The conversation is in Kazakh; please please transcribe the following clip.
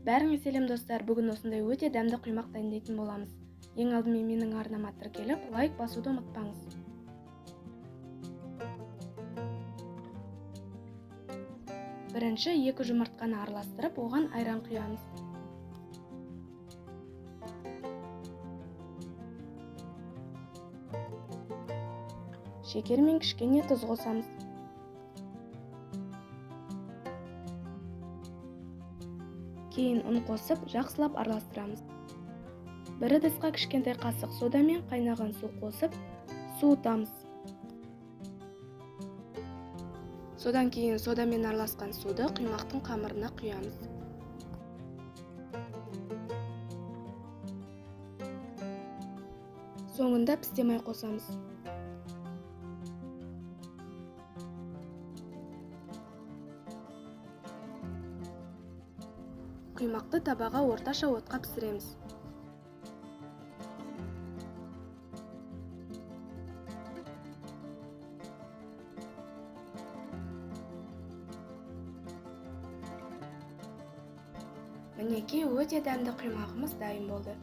Бәріңе сәлем достар, бүгін осындай өте дәмді құймақ дайындайтын боламыз. Ең алдымен менің арнама тіркеліп, лайк басуды ұмытпаңыз. Бірінші 2 жұмыртқаны араластырып, оған айран құямыз. Шекер мен кішкене тұз қосамыз. Кейін ұн қосып, жақсылап араластырамыз. Бір ыдысқа кішкентай қасық сода мен қайнаған су қосып, суытамыз. Содан кейін содамен араласқан суды құймақтың қамырына құямыз. Соңында пісте май қосамыз. Құймақты табаға орташа отқа пісіреміз. Мінекей өте дәмді құймағымыз дайын болды.